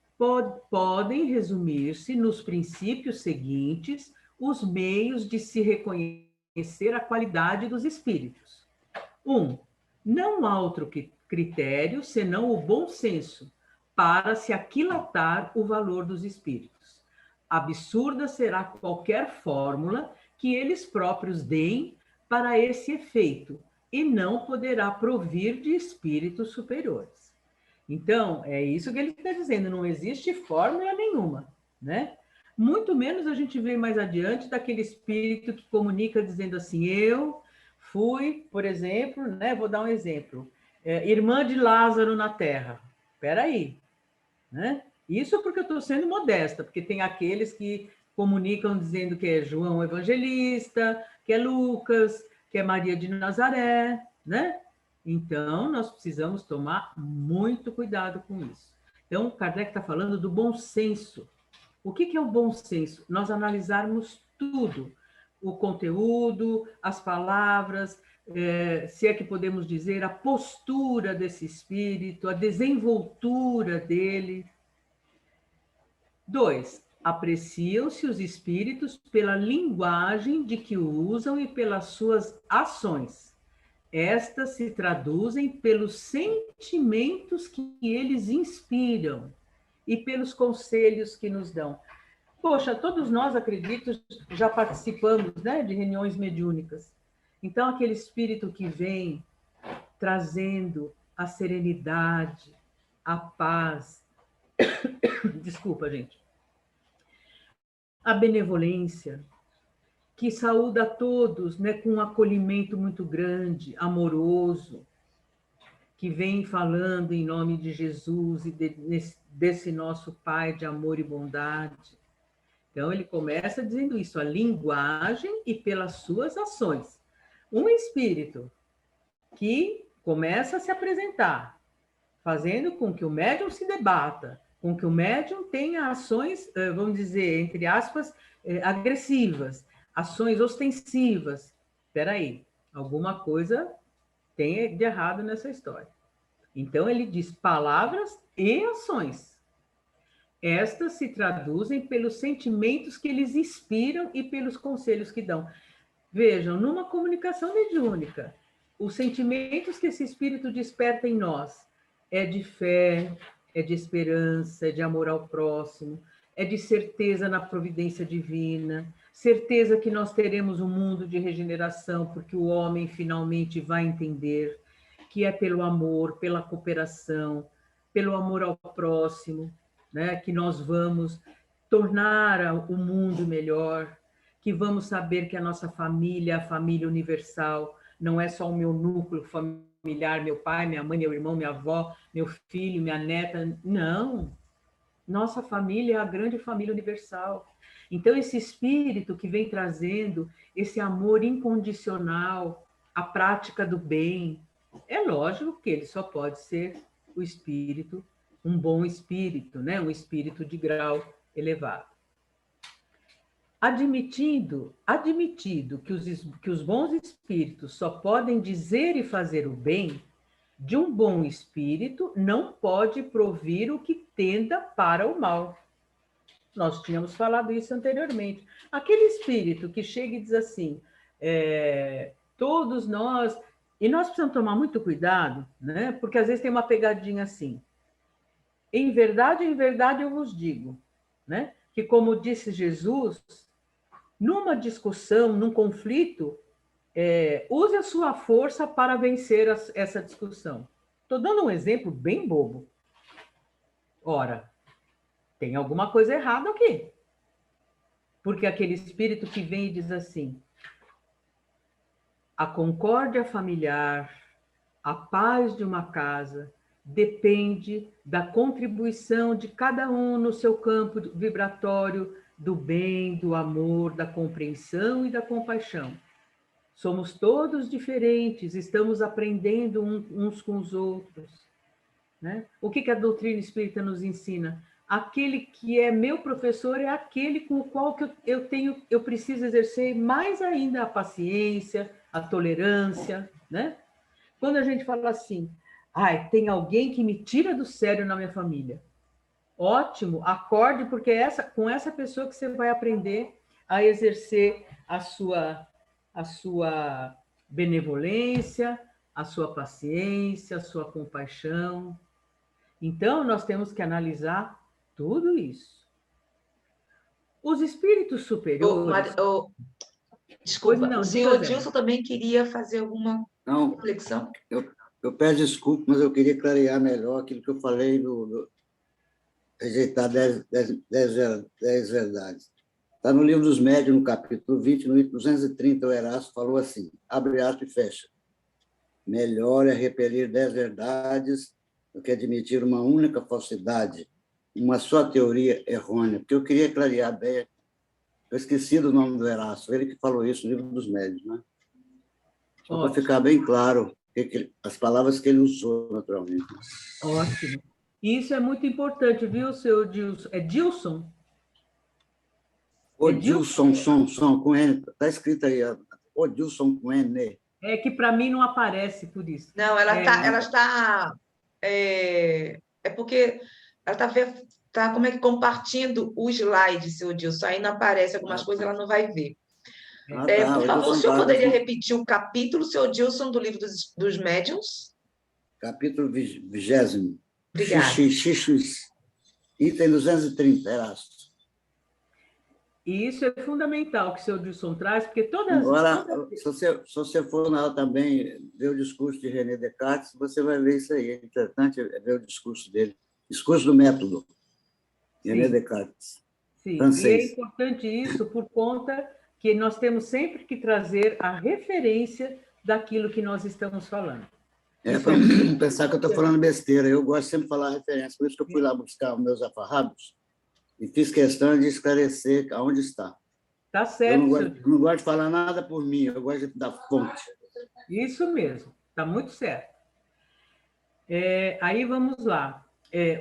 podem resumir-se nos princípios seguintes os meios de se reconhecer a qualidade dos espíritos. 1. Não há outro critério senão o bom senso para se aquilatar o valor dos espíritos. Absurda será qualquer fórmula que eles próprios deem para esse efeito e não poderá provir de espíritos superiores. Então, é isso que ele está dizendo, não existe fórmula nenhuma, né? Muito menos a gente vê mais adiante daquele espírito que comunica dizendo assim, eu fui, por exemplo, né? Vou dar um exemplo, irmã de Lázaro na Terra. Espera aí, né? Isso porque eu estou sendo modesta, porque tem aqueles que comunicam dizendo que é João Evangelista, que é Lucas, que é Maria de Nazaré, né? Então, nós precisamos tomar muito cuidado com isso. Então, Kardec está falando do bom senso. O que é o bom senso? Nós analisarmos tudo, o conteúdo, as palavras, se é que podemos dizer, a postura desse espírito, a desenvoltura dele. 2. Apreciam-se os espíritos pela linguagem de que o usam e pelas suas ações. Estas se traduzem pelos sentimentos que eles inspiram e pelos conselhos que nos dão. Poxa, todos nós, acredito, já participamos, né, de reuniões mediúnicas. Então, aquele espírito que vem trazendo a serenidade, a paz, desculpa, gente, a benevolência, que saúda a todos, né, com um acolhimento muito grande, amoroso, que vem falando em nome de Jesus e desse nosso Pai de amor e bondade. Então, ele começa dizendo isso, a linguagem e pelas suas ações. Um espírito que começa a se apresentar, fazendo com que o médium se debata, com que o médium tenha ações, vamos dizer, entre aspas, agressivas, ações ostensivas. Espera aí, alguma coisa tem de errado nessa história. Então, ele diz palavras e ações. Estas se traduzem pelos sentimentos que eles inspiram e pelos conselhos que dão. Vejam, numa comunicação mediúnica, os sentimentos que esse espírito desperta em nós é de fé, é de esperança, é de amor ao próximo, é de certeza na providência divina, certeza que nós teremos um mundo de regeneração, porque o homem finalmente vai entender que é pelo amor, pela cooperação, pelo amor ao próximo, né, que nós vamos tornar o mundo melhor, que vamos saber que a nossa família é a família universal, não é só o meu núcleo familiar, meu pai, minha mãe, meu irmão, minha avó, meu filho, minha neta. Não. Nossa família é a grande família universal. Então, esse espírito que vem trazendo esse amor incondicional, a prática do bem, é lógico que ele só pode ser o espírito, um bom espírito, né? Um espírito de grau elevado. Admitido que os bons espíritos só podem dizer e fazer o bem, de um bom espírito não pode provir o que tenda para o mal. Nós tínhamos falado isso anteriormente. Aquele espírito que chega e diz assim, todos nós... E nós precisamos tomar muito cuidado, né? Porque às vezes tem uma pegadinha assim. Em verdade eu vos digo, né? Que como disse Jesus, numa discussão, num conflito, use a sua força para vencer essa discussão. Estou dando um exemplo bem bobo. Ora, tem alguma coisa errada aqui. Porque aquele espírito que vem e diz assim, a concórdia familiar, a paz de uma casa, depende da contribuição de cada um no seu campo vibratório do bem, do amor, da compreensão e da compaixão. Somos todos diferentes, estamos aprendendo uns com os outros. Né? O que a doutrina espírita nos ensina? Aquele que é meu professor é aquele com o qual eu preciso exercer mais ainda a paciência, a tolerância. Né? Quando a gente fala assim, tem alguém que me tira do sério na minha família. Ótimo, acorde, porque é com essa pessoa que você vai aprender a exercer a sua benevolência, a sua paciência, a sua compaixão. Então, nós temos que analisar tudo isso. Os espíritos superiores... Desculpa, não, o senhor Dilson também queria fazer alguma reflexão? Eu peço desculpa, mas eu queria clarear melhor aquilo que eu falei do rejeitar 10 verdades. Está no Livro dos Médiuns, no capítulo 20, no item 230, o Erasto falou assim, abre aspas e fecha. Melhor é repelir 10 verdades do que admitir uma única falsidade, uma só teoria errônea. Porque eu queria clarear bem, eu esqueci do nome do Erasto, ele que falou isso no Livro dos Médiuns, né? Só para ficar bem claro as palavras que ele usou, naturalmente. Ótimo. Isso é muito importante, viu, seu Dilson? É Dilson? Odilson, som, com N. Está escrito aí, Odilson com N. É que para mim não aparece por isso. Não, ela está... É porque ela está como é que compartilhando o slide, seu Dilson. Aí não aparece algumas coisas, ela não vai ver. Por favor, o senhor poderia repetir o capítulo, seu Dilson, do Livro dos Médiuns? Capítulo 20. Obrigada. Item 230, Erasto. E isso é fundamental que o seu Dilson traz, porque Agora, se você for lá também ver o discurso de René Descartes, você vai ver isso aí. É importante ver o discurso dele. Discurso do método, René Descartes. Sim, francês. E é importante isso por conta que nós temos sempre que trazer a referência daquilo que nós estamos falando. Para não pensar que eu estou falando besteira. Eu gosto sempre de falar referência. Por isso que eu fui lá buscar os meus afarrados e fiz questão de esclarecer aonde está. Tá certo. Eu não gosto de falar nada por mim, eu gosto da fonte. Isso mesmo, está muito certo. Aí vamos lá.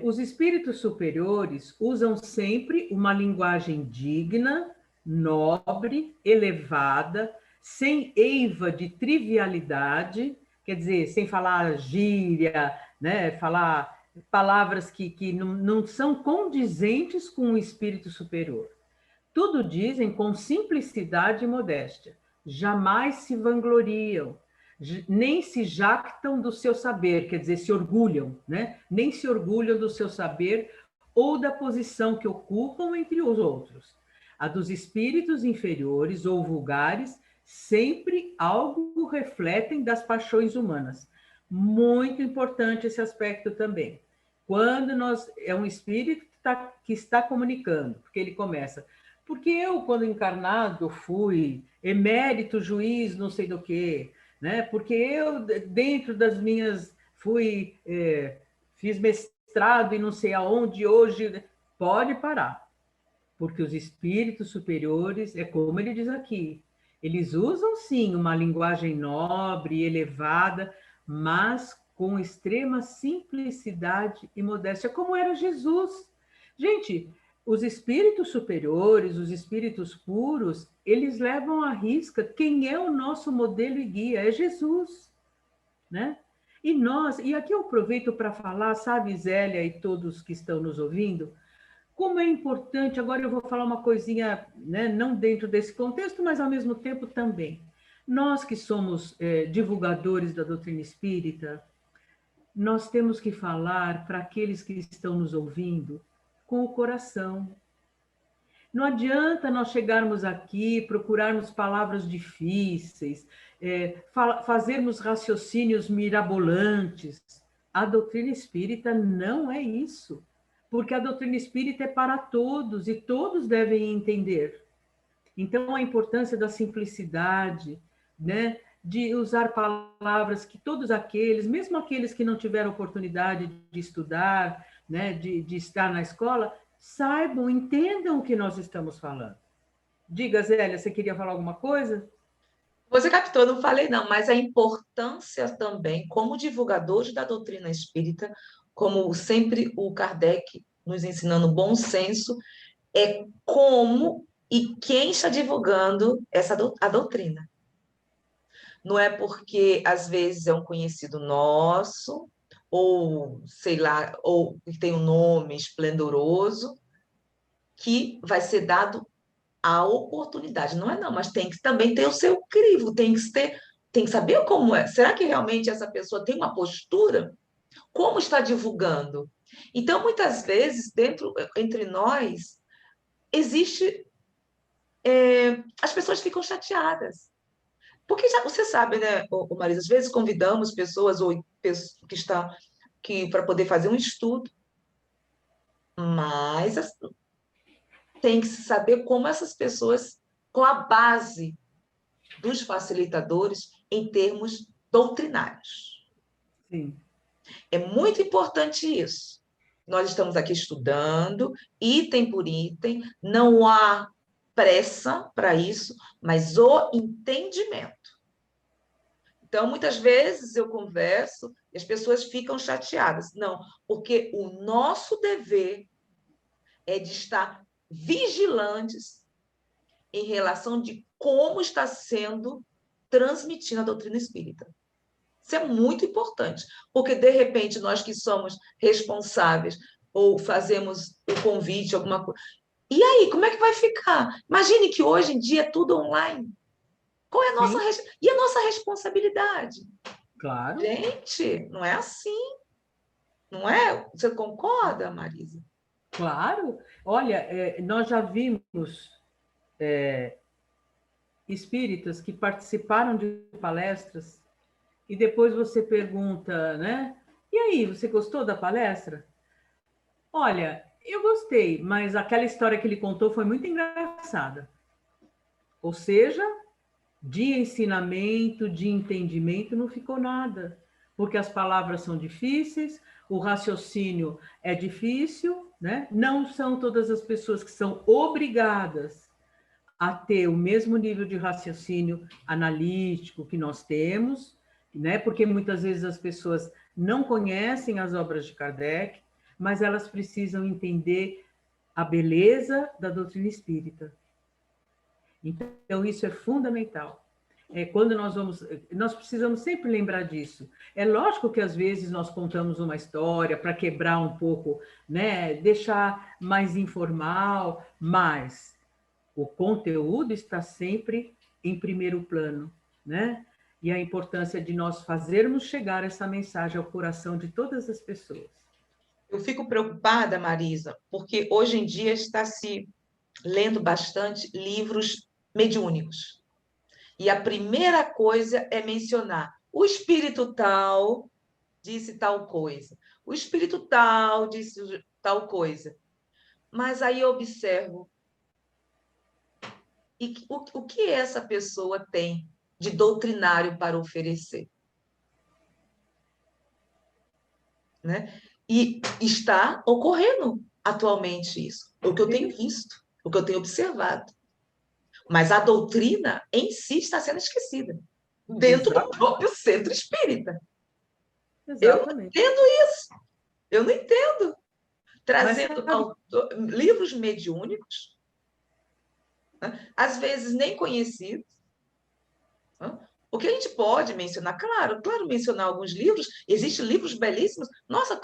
Os espíritos superiores usam sempre uma linguagem digna nobre, elevada, sem eiva de trivialidade, quer dizer, sem falar gíria, né? Falar palavras que não são condizentes com o espírito superior. Tudo dizem com simplicidade e modéstia. Jamais se vangloriam, nem se jactam do seu saber, quer dizer, se orgulham, né? Nem se orgulham do seu saber ou da posição que ocupam entre os outros. A dos espíritos inferiores ou vulgares sempre algo refletem das paixões humanas. Muito importante esse aspecto também. Quando é um espírito que está comunicando, porque ele começa... Porque eu, quando encarnado, fui emérito juiz não sei do quê, né? Porque eu, dentro das minhas... fiz mestrado e não sei aonde, hoje... Pode parar. Porque os espíritos superiores, é como ele diz aqui, eles usam, sim, uma linguagem nobre, elevada, mas com extrema simplicidade e modéstia, como era Jesus. Gente, os espíritos superiores, os espíritos puros, eles levam à risca quem é o nosso modelo e guia, é Jesus, né? E aqui eu aproveito para falar, sabe, Zélia e todos que estão nos ouvindo, como é importante, agora eu vou falar uma coisinha, né, não dentro desse contexto, mas ao mesmo tempo também. Nós que somos divulgadores da doutrina espírita, nós temos que falar para aqueles que estão nos ouvindo com o coração. Não adianta nós chegarmos aqui, procurarmos palavras difíceis, fazermos raciocínios mirabolantes. A doutrina espírita não é isso, porque a doutrina espírita é para todos e todos devem entender. Então, a importância da simplicidade, né, de usar palavras que todos aqueles, mesmo aqueles que não tiveram oportunidade de estudar, né, de estar na escola, saibam, entendam o que nós estamos falando. Diga, Zélia, você queria falar alguma coisa? Você captou, não falei não, mas a importância também, como divulgadores da doutrina espírita, como sempre o Kardec nos ensinando bom senso, é como e quem está divulgando a doutrina. Não é porque, às vezes, é um conhecido nosso, ou, sei lá, ou que tem um nome esplendoroso, que vai ser dado a oportunidade. Não é não, mas tem que também ter o seu crivo, tem que saber como é. Será que realmente essa pessoa tem uma postura? Como está divulgando? Então, muitas vezes, entre nós, existe... as pessoas ficam chateadas. Porque já, você sabe, né, Marisa, às vezes convidamos pessoas que para poder fazer um estudo, mas tem que saber como essas pessoas, com a base dos facilitadores em termos doutrinários. Sim. É muito importante isso. Nós estamos aqui estudando, item por item, não há pressa para isso, mas o entendimento. Então, muitas vezes eu converso e as pessoas ficam chateadas. Não, porque o nosso dever é de estar vigilantes em relação de como está sendo transmitida a doutrina espírita. Isso é muito importante, porque, de repente, nós que somos responsáveis ou fazemos o convite, alguma coisa. E aí, como é que vai ficar? Imagine que hoje em dia é tudo online. Qual é a nossa responsabilidade? Claro. Gente, não é assim. Não é? Você concorda, Marisa? Claro. Olha, nós já vimos espíritas que participaram de palestras e depois você pergunta, né? E aí, você gostou da palestra? Olha, eu gostei, mas aquela história que ele contou foi muito engraçada. Ou seja, de ensinamento, de entendimento, não ficou nada, porque as palavras são difíceis, o raciocínio é difícil, né? Não são todas as pessoas que são obrigadas a ter o mesmo nível de raciocínio analítico que nós temos, né? Porque muitas vezes as pessoas não conhecem as obras de Kardec, mas elas precisam entender a beleza da doutrina espírita. Então, isso é fundamental. Quando nós precisamos sempre lembrar disso. É lógico que às vezes nós contamos uma história para quebrar um pouco, né, deixar mais informal, mas o conteúdo está sempre em primeiro plano, né? E a importância de nós fazermos chegar essa mensagem ao coração de todas as pessoas. Eu fico preocupada, Marisa, porque hoje em dia está se lendo bastante livros mediúnicos. E a primeira coisa é mencionar: o espírito tal disse tal coisa, o espírito tal disse tal coisa. Mas aí eu observo, e o que essa pessoa tem de doutrinário para oferecer? Né? E está ocorrendo atualmente isso, o que eu tenho visto, o que eu tenho observado. Mas a doutrina em si está sendo esquecida, dentro do próprio centro espírita. Exatamente. Eu não entendo isso. Eu não entendo. Trazendo livros mediúnicos, né? Às vezes nem conhecidos. Né? O que a gente pode mencionar? Claro, mencionar alguns livros. Existem livros belíssimos. Nossa,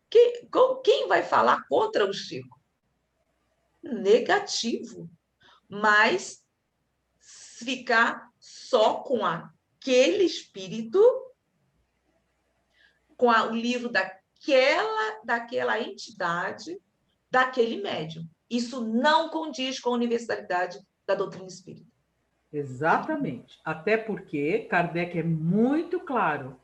quem vai falar contra o Chico? Negativo. Mas ficar só com aquele espírito, com o livro daquela entidade, daquele médium. Isso não condiz com a universalidade da doutrina espírita. Exatamente. Até porque Kardec é muito claro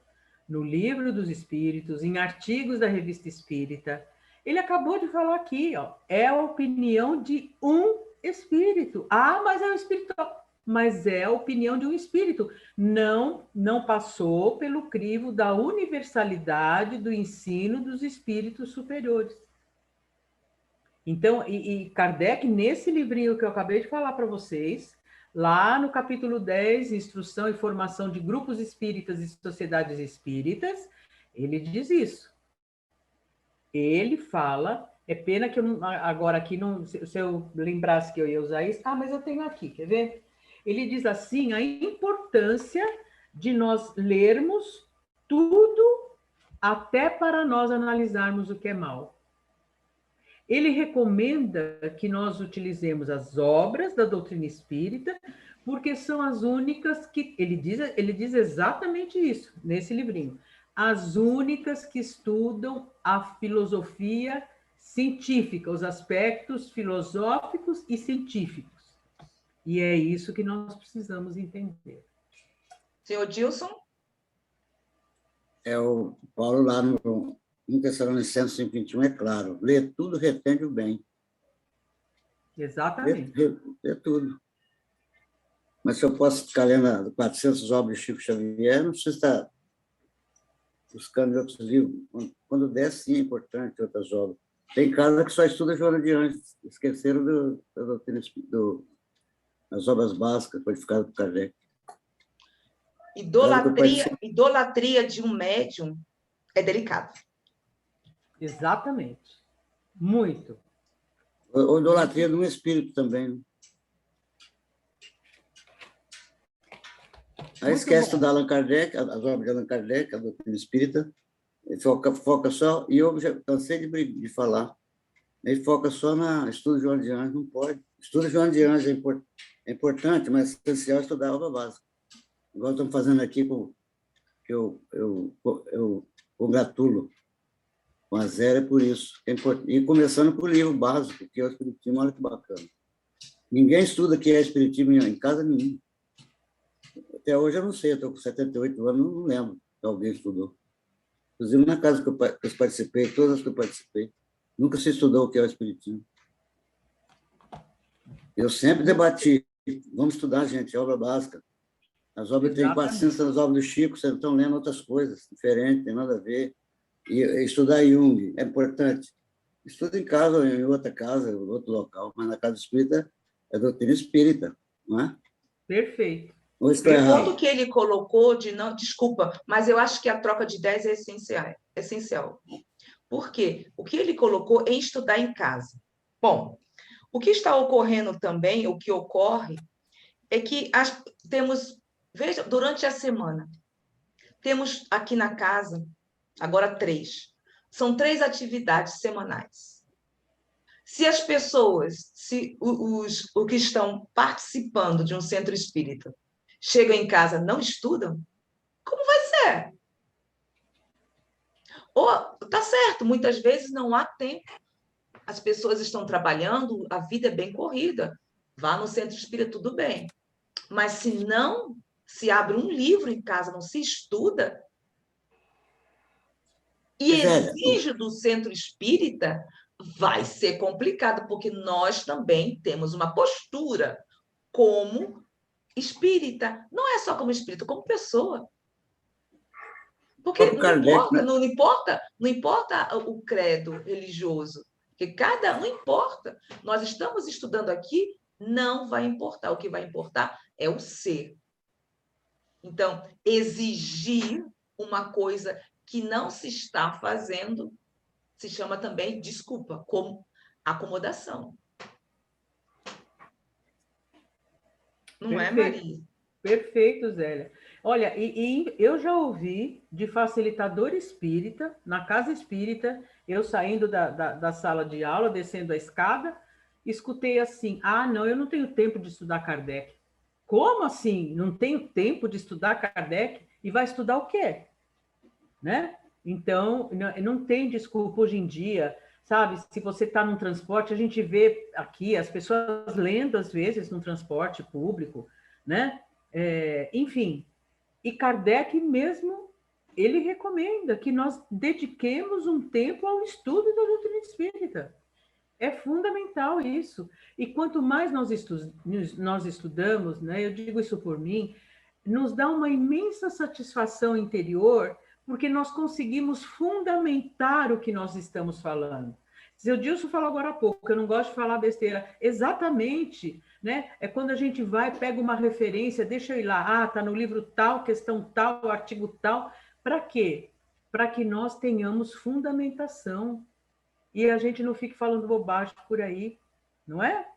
no Livro dos Espíritos, em artigos da Revista Espírita. Ele acabou de falar aqui, ó, é a opinião de um espírito. Ah, mas é um espírito. Mas é a opinião de um espírito. Não passou pelo crivo da universalidade do ensino dos espíritos superiores. Então, e Kardec, nesse livrinho que eu acabei de falar para vocês, lá no capítulo 10, Instrução e Formação de Grupos Espíritas e Sociedades Espíritas, ele diz isso. Ele fala, é pena que eu agora aqui, não, se eu lembrasse que eu ia usar isso, mas eu tenho aqui, quer ver? Ele diz assim, a importância de nós lermos tudo até para nós analisarmos o que é mal. Ele recomenda que nós utilizemos as obras da doutrina espírita, porque são as únicas que... Ele diz exatamente isso nesse livrinho. As únicas que estudam a filosofia científica, os aspectos filosóficos e científicos. E é isso que nós precisamos entender. Senhor Dilson? O Paulo lá no 1 Tessalonicenses 5:21 é claro, lê tudo, retende o bem. Exatamente. Lê tudo. Mas se eu posso ficar lendo 400 obras de Chico Xavier, não precisa estar buscando outros livros. Quando der, sim, é importante outras obras. Tem casa que só estuda Joana de Anjos, esqueceram das obras básicas codificadas por Kardec. Idolatria de um médium é delicado. Exatamente. Muito. Ou idolatria de um espírito também. Né? Aí esquece de estudar Allan Kardec, as obras de Allan Kardec, a doutrina espírita, foca só, e eu já cansei de falar, ele foca só na estudo de Joana de Anjos, não pode. Estudo de Joana de Anjos é importante, mas é essencial estudar a obra básica. Igual estamos fazendo aqui, que eu congratulo com a Zélia por isso. E começando por livro básico, que é o Espiritismo, olha que bacana. Ninguém estuda que é Espiritismo em casa nenhuma. Até hoje eu não sei, eu estou com 78 anos, não lembro que alguém estudou. Inclusive, na casa que eu participei, todas as que eu participei, nunca se estudou o que é o Espiritismo. Eu sempre debati, vamos estudar, gente, obra básica. As obras têm 400 obras do Chico, vocês estão lendo outras coisas diferentes, tem nada a ver. E estudar Jung é importante. Estuda em casa, ou em outra casa, em outro local, mas na casa espírita é doutrina espírita, não é? Perfeito. Ou estou errado? O ponto que ele colocou de não... Desculpa, mas eu acho que a troca de ideias é essencial. Por quê? O que ele colocou é estudar em casa. Bom, o que está ocorrendo também, o que ocorre, é que temos, veja, durante a semana, temos aqui na casa, agora 3. São 3 atividades semanais. Se as pessoas, se os que estão participando de um centro espírita chegam em casa e não estudam, como vai ser? Ou, tá certo, muitas vezes não há tempo. As pessoas estão trabalhando, a vida é bem corrida. Vá no centro espírita, tudo bem. Mas se não se abre um livro em casa, não se estuda, e exige do centro espírita, vai ser complicado, porque nós também temos uma postura como espírita. Não é só como espírita, como pessoa. Porque não importa o credo religioso, porque não importa. Nós estamos estudando aqui, não vai importar. O que vai importar é o ser. Então, exigir uma coisa que não se está fazendo se chama também, desculpa, como acomodação. Não Perfeito. É, Maria? Perfeito, Zélia. Olha, e eu já ouvi de facilitador espírita, na casa espírita, eu saindo da sala de aula, descendo a escada, escutei assim, não, eu não tenho tempo de estudar Kardec. Como assim? Não tenho tempo de estudar Kardec? E vai estudar o quê? Né? Então, não tem desculpa hoje em dia, sabe? Se você está num transporte, a gente vê aqui as pessoas lendo, às vezes, no transporte público, né? Enfim, e Kardec mesmo, ele recomenda que nós dediquemos um tempo ao estudo da doutrina espírita. É fundamental isso. E quanto mais nós estudamos, né, eu digo isso por mim, nos dá uma imensa satisfação interior, porque nós conseguimos fundamentar o que nós estamos falando. O Dilson falou agora há pouco, eu não gosto de falar besteira. Exatamente, né? É quando a gente vai, pega uma referência, deixa eu ir lá, está no livro tal, questão tal, artigo tal. Para quê? Para que nós tenhamos fundamentação e a gente não fique falando bobagem por aí, não é?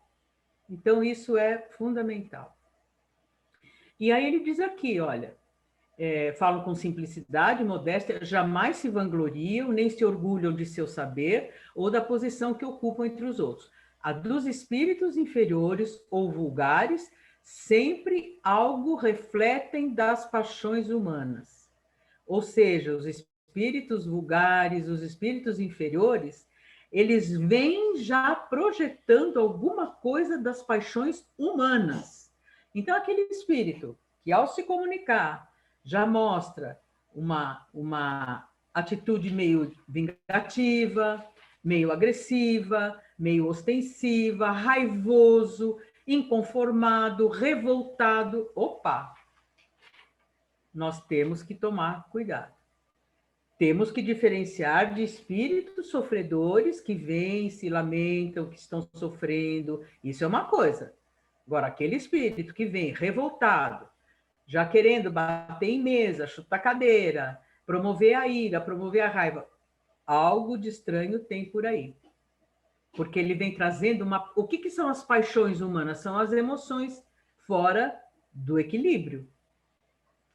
Então, isso é fundamental. E aí ele diz aqui, olha, falam com simplicidade, modéstia, jamais se vangloriam, nem se orgulham de seu saber ou da posição que ocupam entre os outros. A dos espíritos inferiores ou vulgares, sempre algo refletem das paixões humanas. Ou seja, os espíritos vulgares, os espíritos inferiores, eles vêm já projetando alguma coisa das paixões humanas. Então, aquele espírito que, ao se comunicar, já mostra uma atitude meio vingativa, meio agressiva, meio ostensiva, raivoso, inconformado, revoltado. Opa! Nós temos que tomar cuidado. Temos que diferenciar de espíritos sofredores que vêm, se lamentam, que estão sofrendo. Isso é uma coisa. Agora, aquele espírito que vem revoltado, já querendo bater em mesa, chutar cadeira, promover a ira, promover a raiva, algo de estranho tem por aí. Porque ele vem trazendo uma... O que são as paixões humanas? São as emoções fora do equilíbrio.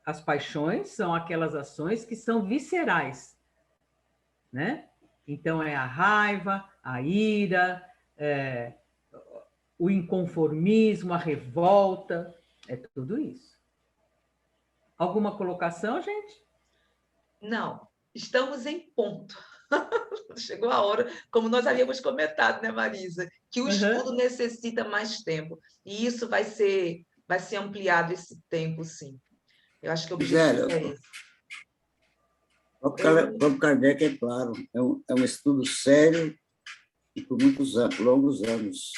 As paixões são aquelas ações que são viscerais, né? Então, é a raiva, a ira, o inconformismo, a revolta, é tudo isso. Alguma colocação, gente? Não, estamos em ponto. Chegou a hora, como nós havíamos comentado, né, Marisa? Que o estudo necessita mais tempo. E isso vai ser ampliado esse tempo, sim. Eu acho que o objetivo é esse. O próprio Kardec, é claro, é um estudo sério e por muitos anos, longos anos.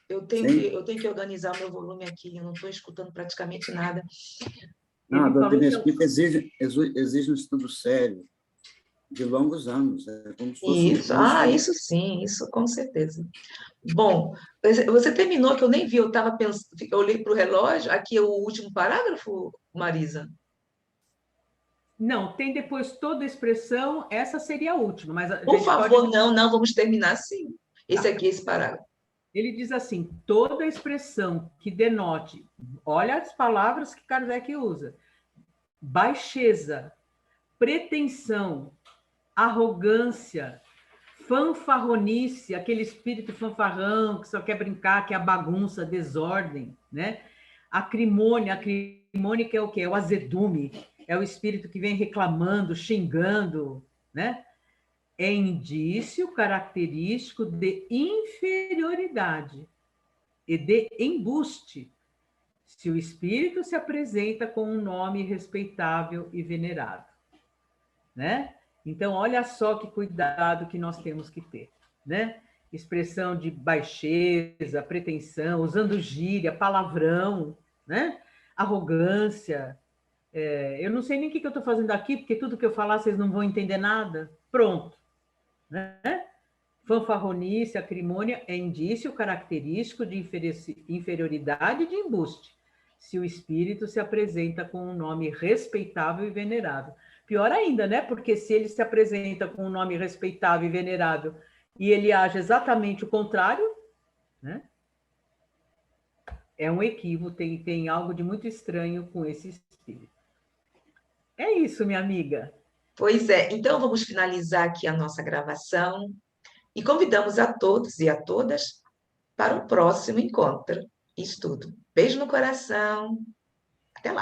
Eu tenho que organizar o meu volume aqui, eu não estou escutando praticamente nada. Não, a doutrina espírita exige um estudo sério, de longos anos. Isso, isso sim, isso com certeza. Bom, você terminou, que eu nem vi, eu estava pensando, eu olhei para o relógio, aqui é o último parágrafo, Marisa? Não, tem depois toda a expressão, essa seria a última, mas Por favor, não, vamos terminar sim. Esse aqui, esse parágrafo. Ele diz assim, toda expressão que denote, olha as palavras que Kardec usa, baixeza, pretensão, arrogância, fanfarronice, aquele espírito fanfarrão que só quer brincar, que é a bagunça, a desordem, né? Acrimônia que é o quê? É o azedume, é o espírito que vem reclamando, xingando, né? É indício característico de inferioridade e de embuste, se o espírito se apresenta com um nome respeitável e venerado, né? Então, olha só que cuidado que nós temos que ter, né? Expressão de baixeza, pretensão, usando gíria, palavrão, né? Arrogância. Eu não sei nem o que eu estou fazendo aqui, porque tudo que eu falar vocês não vão entender nada. Pronto. Né? Fanfarronice, acrimônia é indício característico de inferioridade e de embuste, se o espírito se apresenta com um nome respeitável e venerável. Pior ainda, né? Porque se ele se apresenta com um nome respeitável e venerável e ele age exatamente o contrário, né? É um equívoco, tem algo de muito estranho com esse espírito. É isso, minha amiga. Pois é, então vamos finalizar aqui a nossa gravação e convidamos a todos e a todas para o próximo encontro e estudo. Beijo no coração.